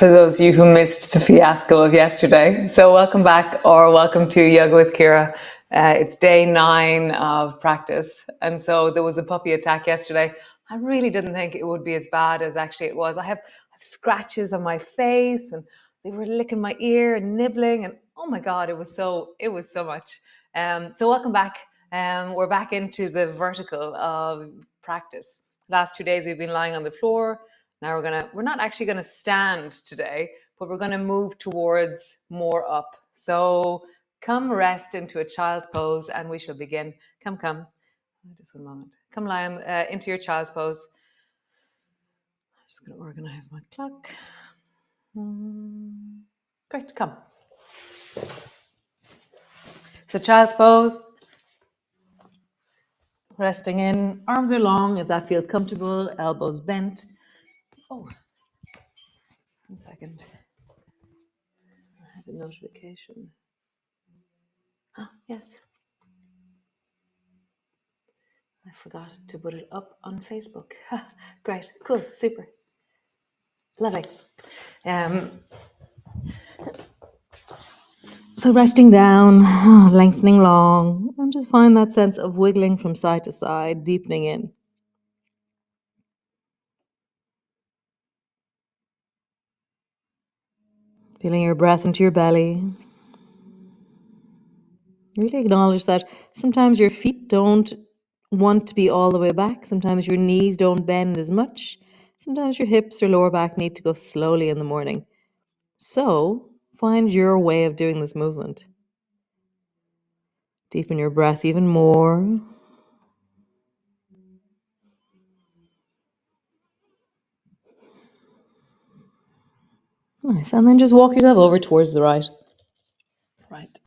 for those of you who missed the fiasco of yesterday. So welcome back, or welcome to Yoga with Ciara. It's day 9 of practice. And so there was a puppy attack yesterday. I really didn't think it would be as bad as actually it was. I have scratches on my face, and they were licking my ear and nibbling, and oh my God, it was so much. So welcome back. We're back into the vertical of practice. Last 2 days we've been lying on the floor. Now we're not actually gonna stand today, but we're gonna move towards more up. So come rest into a child's pose and we shall begin. Come. Just one moment. Come lie into your child's pose. I'm just gonna organize my clock. Great, come. So child's pose. Resting in, arms are long if that feels comfortable, elbows bent. Oh, 1 second. I have a notification. Oh, yes. I forgot to put it up on Facebook. Great, cool, super. Lovely. So resting down, lengthening long, and just find that sense of wiggling from side to side, deepening in. Feeling your breath into your belly. Really acknowledge that sometimes your feet don't want to be all the way back. Sometimes your knees don't bend as much. Sometimes your hips or lower back need to go slowly in the morning. So find your way of doing this movement. Deepen your breath even more. Nice. And then just walk yourself over towards the right. Right.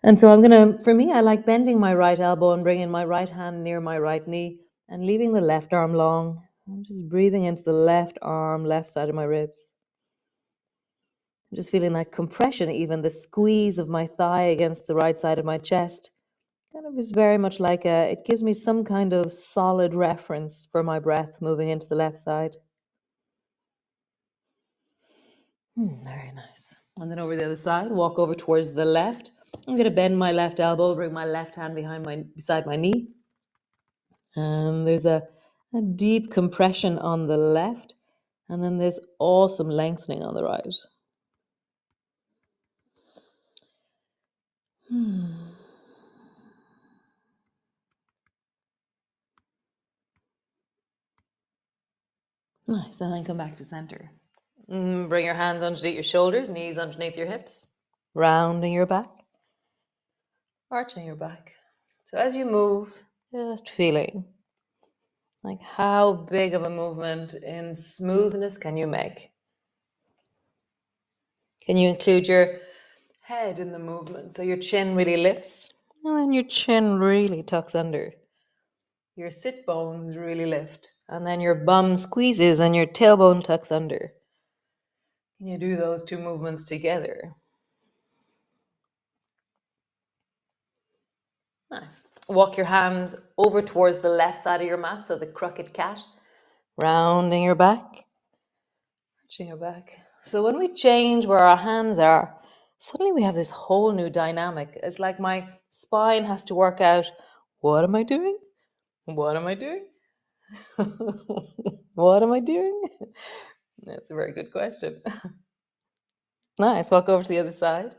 And so for me, I like bending my right elbow and bringing my right hand near my right knee and leaving the left arm long. I'm just breathing into the left arm, left side of my ribs. I'm just feeling that compression, even the squeeze of my thigh against the right side of my chest. Kind of is very much like it gives me some kind of solid reference for my breath moving into the left side. Very nice. And then over the other side, walk over towards the left. I'm going to bend my left elbow, bring my left hand beside my knee. And there's a deep compression on the left. And then there's awesome lengthening on the right. Nice. And then come back to center. Bring your hands underneath your shoulders, knees underneath your hips, rounding your back, arching your back. So as you move, just feeling like how big of a movement in smoothness can you make? Can you include your head in the movement so your chin really lifts and then your chin really tucks under? Your sit bones really lift and then your bum squeezes and your tailbone tucks under. Can you do those two movements together? Nice. Walk your hands over towards the left side of your mat, so the crooked cat, rounding your back, arching your back. So when we change where our hands are, suddenly we have this whole new dynamic. It's like my spine has to work out, what am I doing? What am I doing? What am I doing? That's a very good question. Nice. Walk over to the other side.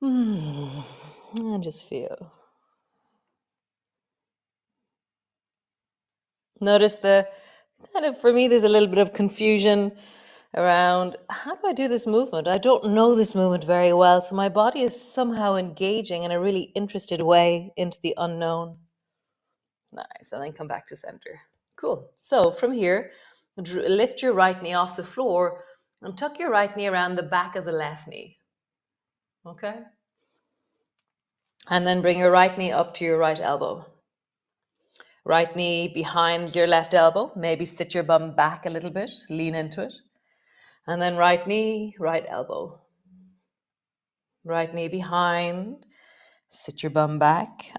And just feel. Notice for me, there's a little bit of confusion around how do I do this movement? I don't know this movement very well. So my body is somehow engaging in a really interested way into the unknown. Nice. And then come back to center. Cool. So from here, lift your right knee off the floor and tuck your right knee around the back of the left knee. Okay. And then bring your right knee up to your right elbow. Right knee behind your left elbow. Maybe sit your bum back a little bit, lean into it. And then right knee, right elbow. Right knee behind, sit your bum back.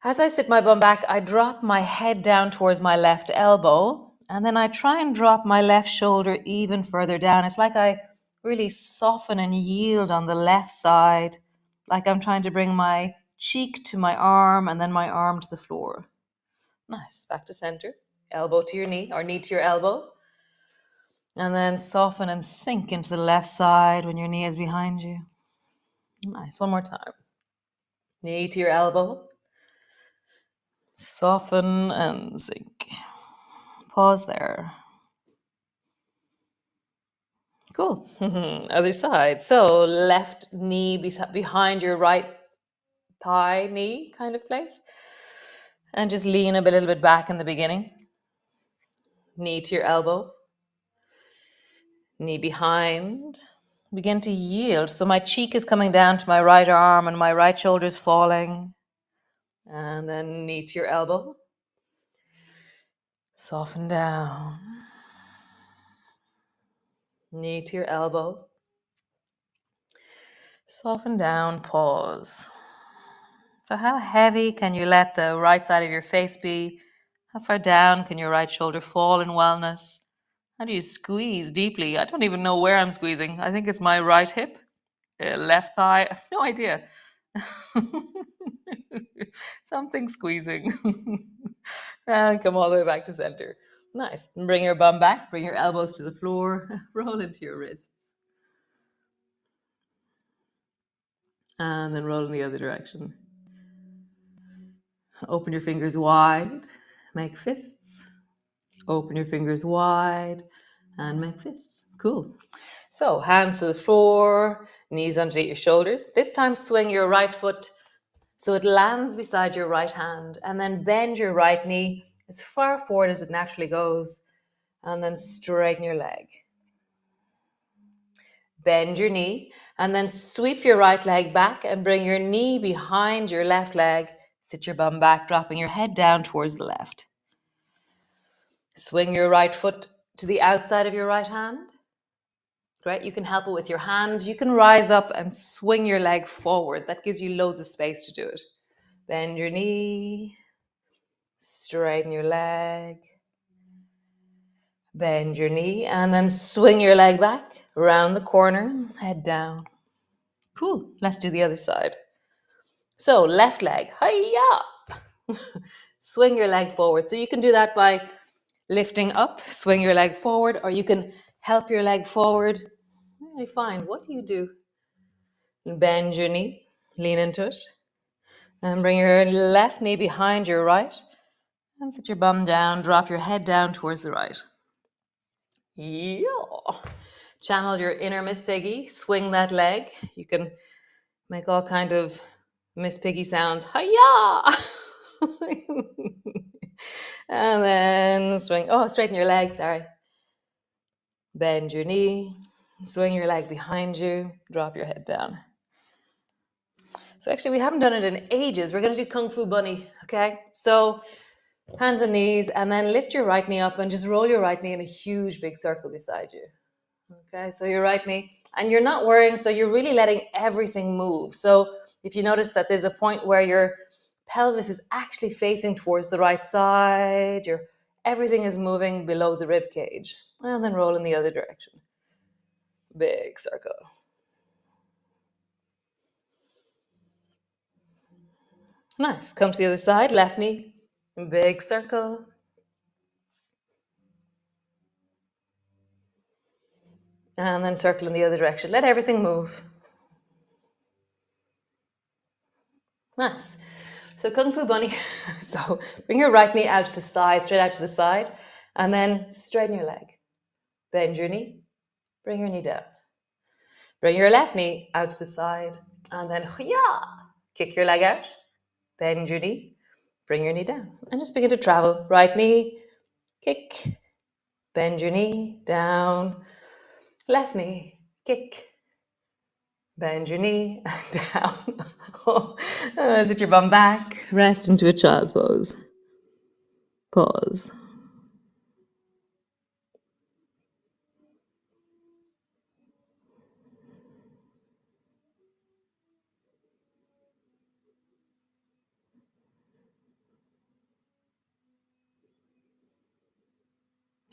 As I sit my bum back, I drop my head down towards my left elbow And then I try and drop my left shoulder even further down. It's like I really soften and yield on the left side, like I'm trying to bring my cheek to my arm and then my arm to the floor. Nice. Back to center. Elbow to your knee or knee to your elbow. And then soften and sink into the left side when your knee is behind you. Nice. One more time. Knee to your elbow. Soften and sink. Pause there. Cool. Other side. So left knee behind your right thigh knee kind of place. And just lean a little bit back in the beginning. Knee to your elbow. Knee behind. Begin to yield. So my cheek is coming down to my right arm and my right shoulder is falling. And then knee to your elbow. Soften down. Knee to your elbow. Soften down. Pause. So how heavy can you let the right side of your face be? How far down can your right shoulder fall in wellness? How do you squeeze deeply? I don't even know where I'm squeezing. I think it's my right hip, left thigh. I have no idea. Something squeezing. And come all the way back to center. Nice. Bring your bum back. Bring your elbows to the floor. Roll into your wrists. And then roll in the other direction. Open your fingers wide. Make fists. Open your fingers wide and make fists. Cool. So hands to the floor, knees underneath your shoulders. This time swing your right foot so it lands beside your right hand, and then bend your right knee as far forward as it naturally goes, and then straighten your leg. Bend your knee, and then sweep your right leg back and bring your knee behind your left leg. Sit your bum back, dropping your head down towards the left. Swing your right foot to the outside of your right hand. Great. You can help it with your hand. You can rise up and swing your leg forward. That gives you loads of space to do it. Bend your knee. Straighten your leg. Bend your knee and then swing your leg back around the corner, head down. Cool. Let's do the other side. So left leg, hiya. Swing your leg forward. So you can do that by lifting up, swing your leg forward, or you can help your leg forward. Really fine. What do you do? Bend your knee, lean into it, and bring your left knee behind your right, and sit your bum down, drop your head down towards the right. Yeah. Channel your inner Miss Piggy, swing that leg. You can make all kind of Miss Piggy sounds. Hiya! And then swing. Oh, straighten your leg, sorry. Bend your knee, swing your leg behind you, drop your head down. So actually, we haven't done it in ages. We're going to do Kung Fu Bunny, okay? So hands and knees, and then lift your right knee up and just roll your right knee in a huge big circle beside you. Okay, so your right knee, and you're not worrying, so you're really letting everything move. So if you notice that there's a point where your pelvis is actually facing towards the right side, everything is moving below the rib cage, and then roll in the other direction. Big circle. Nice. Come to the other side, left knee, big circle. And then circle in the other direction. Let everything move. Nice. So Kung Fu Bunny. So bring your right knee out to the side, straight out to the side, and then straighten your leg. Bend your knee. Bring your knee down. Bring your left knee out to the side, and then kick your leg out. Bend your knee. Bring your knee down, and just begin to travel. Right knee, kick. Bend your knee down. Left knee, kick. Bend your knee down. Sit your bum back. Rest into a child's pose. Pause.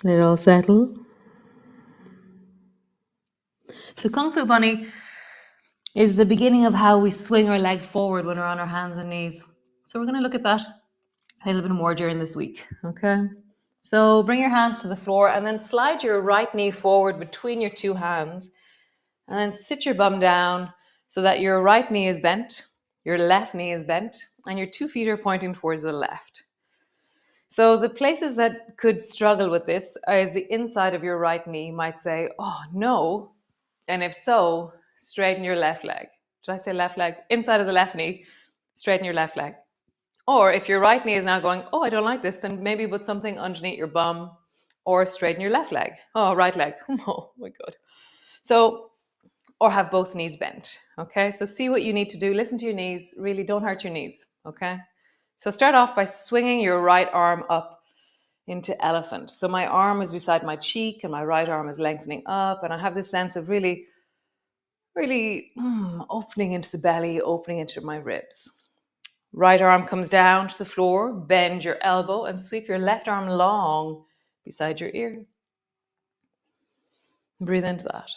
Let it all settle. So Kung Fu Bunny is the beginning of how we swing our leg forward when we're on our hands and knees. So we're going to look at that a little bit more during this week, okay? So bring your hands to the floor and then slide your right knee forward between your two hands and then sit your bum down so that your right knee is bent, your left knee is bent, and your 2 feet are pointing towards the left. So the places that could struggle with this is the inside of your right knee might say, oh no. And if so, straighten your left leg. Did I say left leg? Inside of the left knee, straighten your left leg. Or if your right knee is now going, oh, I don't like this, then maybe put something underneath your bum or straighten your left leg. Oh, right leg. Oh my God. So, or have both knees bent. Okay. So see what you need to do. Listen to your knees. Really don't hurt your knees. Okay. So start off by swinging your right arm up into elephant. So my arm is beside my cheek and my right arm is lengthening up. And I have this sense of really opening into the belly, opening into my ribs. Right arm comes down to the floor, bend your elbow and sweep your left arm long beside your ear. Breathe into that.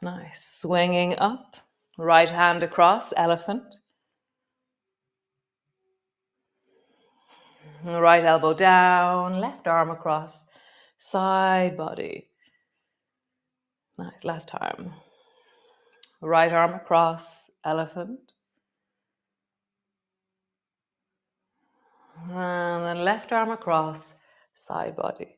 Nice. Swinging up, right hand across, elephant. Right elbow down, left arm across, side body. Nice. Last time. Right arm across, elephant. And then left arm across, side body.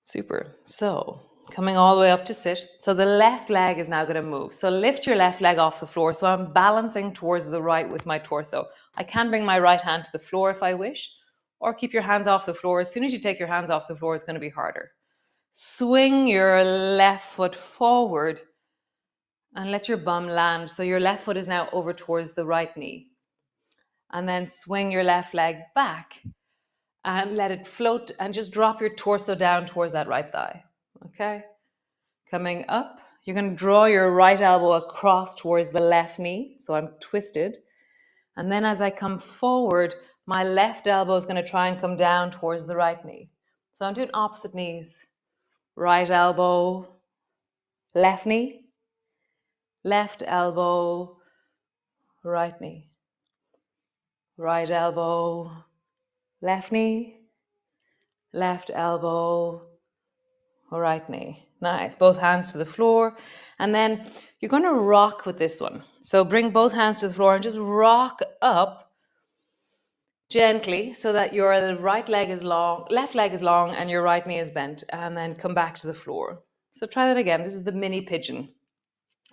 Super. So coming all the way up to sit. So the left leg is now going to move. So lift your left leg off the floor. So I'm balancing towards the right with my torso. I can bring my right hand to the floor if I wish, or keep your hands off the floor. As soon as you take your hands off the floor, it's going to be harder. Swing your left foot forward and let your bum land. So your left foot is now over towards the right knee. And then swing your left leg back and let it float and just drop your torso down towards that right thigh. Okay? Coming up, you're going to draw your right elbow across towards the left knee. So I'm twisted. And then as I come forward, my left elbow is going to try and come down towards the right knee. So I'm doing opposite knees. Right elbow, left knee, left elbow, right knee. Right elbow, left knee, left elbow, right knee. Nice. Both hands to the floor. And then you're going to rock with this one. So bring both hands to the floor and just rock up gently so that your right leg is long, left leg is long, and your right knee is bent. And then come back to the floor. So try that again. This is the mini pigeon.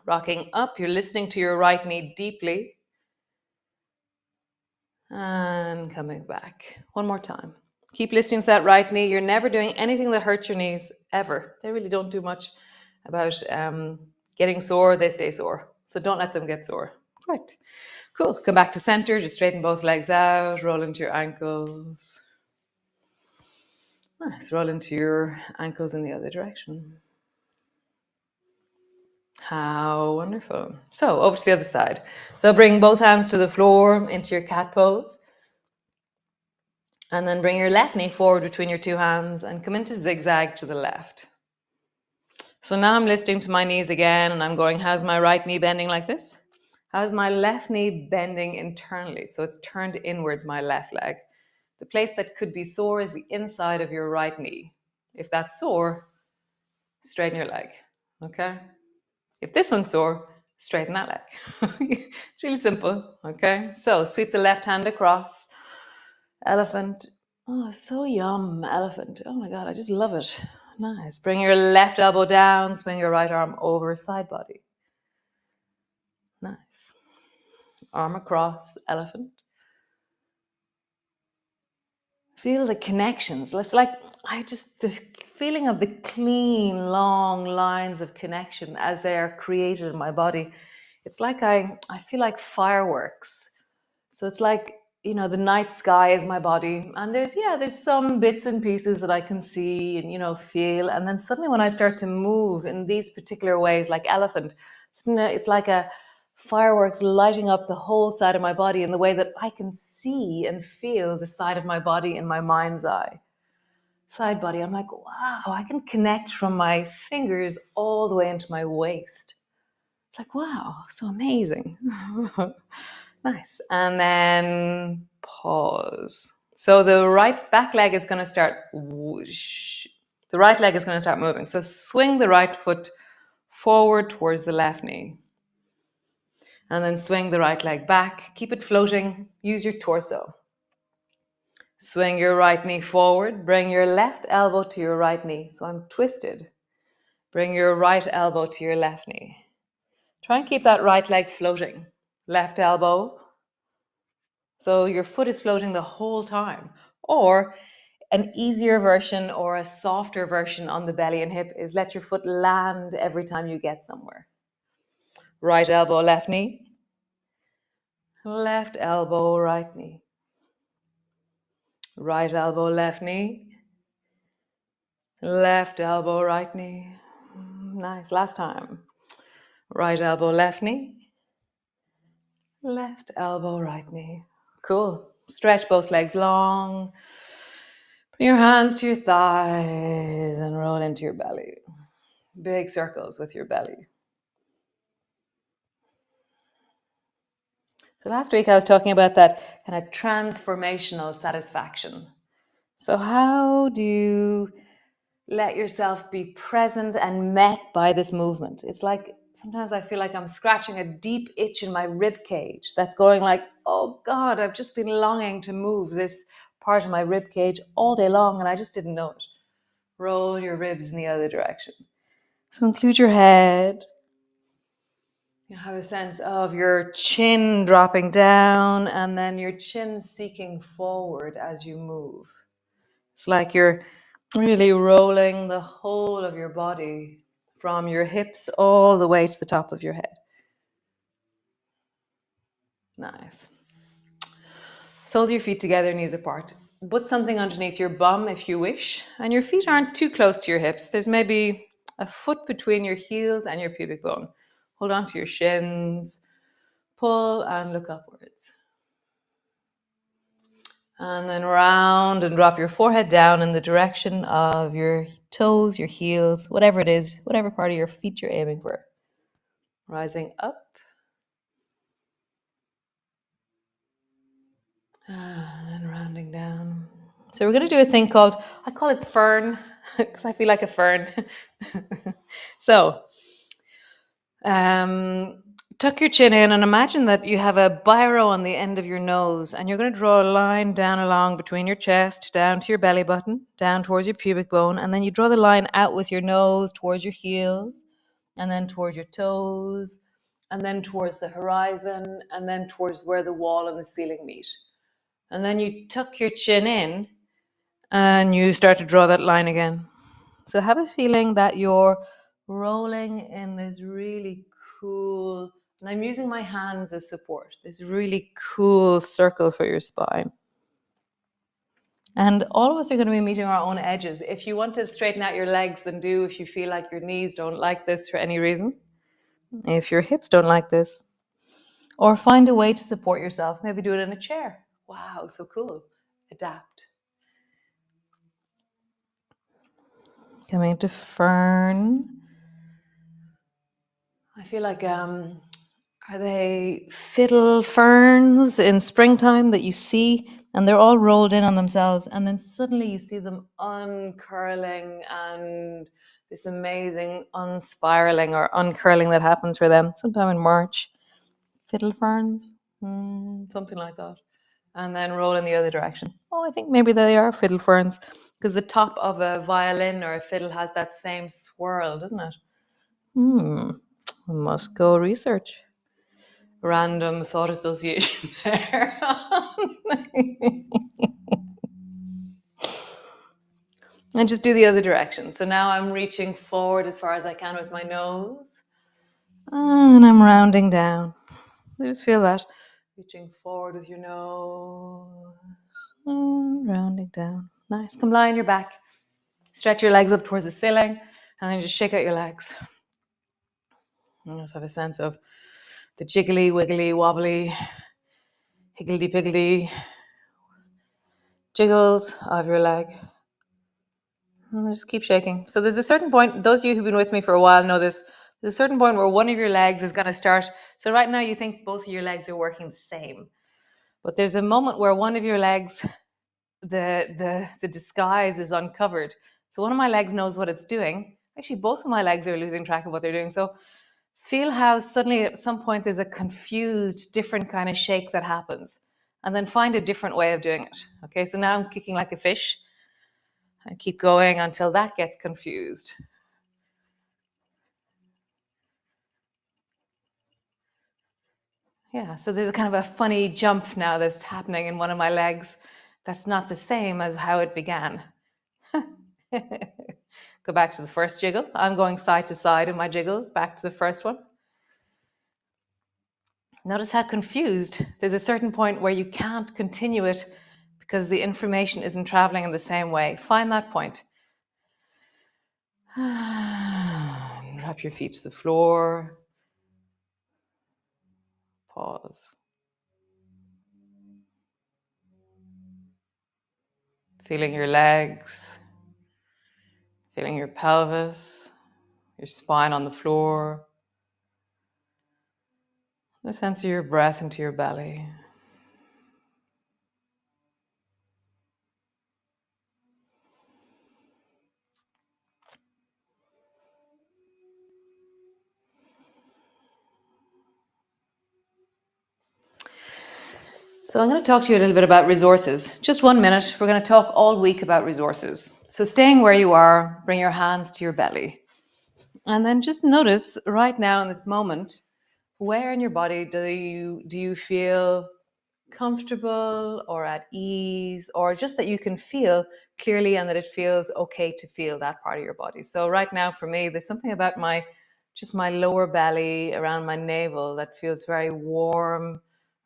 Rocking up. You're listening to your right knee deeply. And coming back. One more time. Keep listening to that right knee. You're never doing anything that hurts your knees, ever. They really don't do much about getting sore. They stay sore. So don't let them get sore. Right. Cool. Come back to center. Just straighten both legs out. Roll into your ankles. Nice. Roll into your ankles in the other direction. How wonderful. So over to the other side. So bring both hands to the floor into your cat pose. And then bring your left knee forward between your two hands and come into zigzag to the left. So now I'm listening to my knees again and I'm going, how's my right knee bending like this? How's my left knee bending internally? So it's turned inwards, my left leg. The place that could be sore is the inside of your right knee. If that's sore, straighten your leg, okay? If this one's sore, straighten that leg. It's really simple, okay? So sweep the left hand across. Elephant. Oh, so yum, elephant. Oh my God, I just love it. Nice. Bring your left elbow down, swing your right arm over, side body. Nice. Arm across, elephant. Feel the connections. It's like, the feeling of the clean, long lines of connection as they are created in my body. It's like I feel like fireworks. So it's like, the night sky is my body. And there's some bits and pieces that I can see and, feel. And then suddenly when I start to move in these particular ways, like elephant, it's like a fireworks lighting up the whole side of my body in the way that I can see and feel the side of my body in my mind's eye. side body. I'm like, wow, I can connect from my fingers all the way into my waist. It's like, wow, so amazing. Nice. And then pause. So the right back leg is going to start whoosh. The right leg is going to start moving. So swing the right foot forward towards the left knee. And then swing the right leg back. Keep it floating. Use your torso. Swing your right knee forward. Bring your left elbow to your right knee. So I'm twisted. Bring your right elbow to your left knee. Try and keep that right leg floating. Left elbow. So your foot is floating the whole time. Or an easier version or a softer version on the belly and hip is let your foot land every time you get somewhere. Right elbow, left knee. Left elbow, right knee. Right elbow, left knee. Left elbow, right knee. Nice. Last time. Right elbow, left knee. Left elbow, right knee. Cool. Stretch both legs long. Bring your hands to your thighs and roll into your belly. Big circles with your belly. So last week I was talking about that kind of transformational satisfaction. So how do you let yourself be present and met by this movement? It's like sometimes I feel like I'm scratching a deep itch in my rib cage that's going like, oh God, I've just been longing to move this part of my rib cage all day long and I just didn't know it. Roll your ribs in the other direction. So include your head. You have a sense of your chin dropping down and then your chin seeking forward as you move. It's like you're really rolling the whole of your body from your hips all the way to the top of your head. Nice. Soles of your feet together, knees apart. Put something underneath your bum if you wish, and your feet aren't too close to your hips. There's maybe a foot between your heels and your pubic bone. Hold on to your shins, pull and look upwards. And then round and drop your forehead down in the direction of your toes, your heels, whatever it is, whatever part of your feet you're aiming for. Rising up. And then rounding down. So we're going to do a thing called, I call it fern, because I feel like a fern. So, tuck your chin in and imagine that you have a biro on the end of your nose and you're going to draw a line down along between your chest, down to your belly button, down towards your pubic bone, and then you draw the line out with your nose towards your heels, and then towards your toes, and then towards the horizon, and then towards where the wall and the ceiling meet. And then you tuck your chin in and you start to draw that line again. So have a feeling that you're rolling in this really cool, and I'm using my hands as support, this really cool circle for your spine. And all of us are going to be meeting our own edges. If you want to straighten out your legs, then do. If you feel like your knees don't like this for any reason, if your hips don't like this, or find a way to support yourself. Maybe do it in a chair. Wow, so cool. Adapt. Coming to fern. I feel like, are they fiddle ferns in springtime that you see? And they're all rolled in on themselves. And then suddenly you see them uncurling and this amazing unspiraling or uncurling that happens for them sometime in March. Fiddle ferns, something like that. And then roll in the other direction. Oh, I think maybe they are fiddle ferns because the top of a violin or a fiddle has that same swirl, doesn't it? Must go research. Random thought association there. And just do the other direction. So now I'm reaching forward as far as I can with my nose. And I'm rounding down. I just feel that. Reaching forward with your nose. And rounding down. Nice. Come lie on your back. Stretch your legs up towards the ceiling. And then just shake out your legs. And just have a sense of the jiggly, wiggly, wobbly, higgledy-piggledy jiggles of your leg. And just keep shaking. So there's a certain point, those of you who've been with me for a while know this, there's a certain point where one of your legs is going to start. So right now you think both of your legs are working the same. But there's a moment where one of your legs, the disguise is uncovered. So one of my legs knows what it's doing. Actually, both of my legs are losing track of what they're doing. So feel how suddenly at some point there's a confused, different kind of shake that happens. And then find a different way of doing it. Okay, so now I'm kicking like a fish. I keep going until that gets confused. Yeah, so there's a kind of a funny jump now that's happening in one of my legs that's not the same as how it began. Go back to the first jiggle. I'm going side to side in my jiggles, back to the first one. Notice how confused. There's a certain point where you can't continue it because the information isn't traveling in the same way. Find that point. Drop your feet to the floor. Pause. Feeling your legs, feeling your pelvis, your spine on the floor. The sense of your breath into your belly. So I'm going to talk to you a little bit about resources. Just 1 minute. We're going to talk all week about resources. So staying where you are, bring your hands to your belly. And then just notice right now in this moment, where in your body do you feel comfortable or at ease, or just that you can feel clearly and that it feels okay to feel that part of your body. So right now for me, there's something about my lower belly around my navel that feels very warm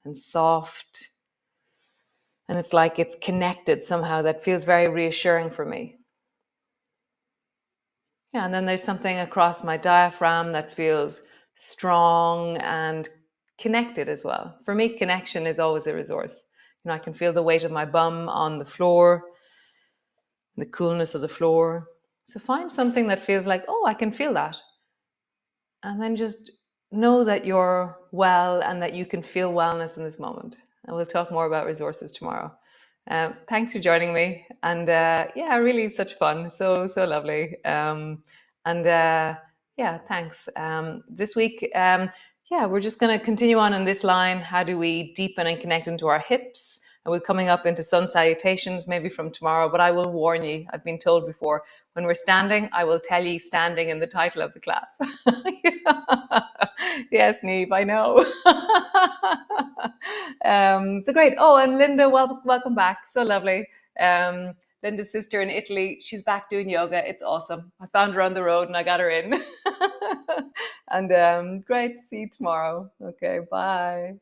and soft. And it's like it's connected somehow. That feels very reassuring for me. Yeah, and then there's something across my diaphragm that feels strong and connected as well. For me, connection is always a resource. I can feel the weight of my bum on the floor, the coolness of the floor. So find something that feels like, oh, I can feel that. And then just know that you're well and that you can feel wellness in this moment. And we'll talk more about resources tomorrow. Thanks for joining me. And yeah, really such fun. So lovely. Yeah, thanks. This week, yeah, we're just going to continue on in this line. How do we deepen and connect into our hips? And we're coming up into sun salutations maybe from tomorrow, but I will warn you, I've been told before, when we're standing, I will tell you standing in the title of the class. Yes, Neve, I know. So great. Oh, and Linda, welcome back. So lovely. Linda's sister in Italy, she's back doing yoga. It's awesome. I found her on the road and I got her in. And great to see you tomorrow. Okay, bye.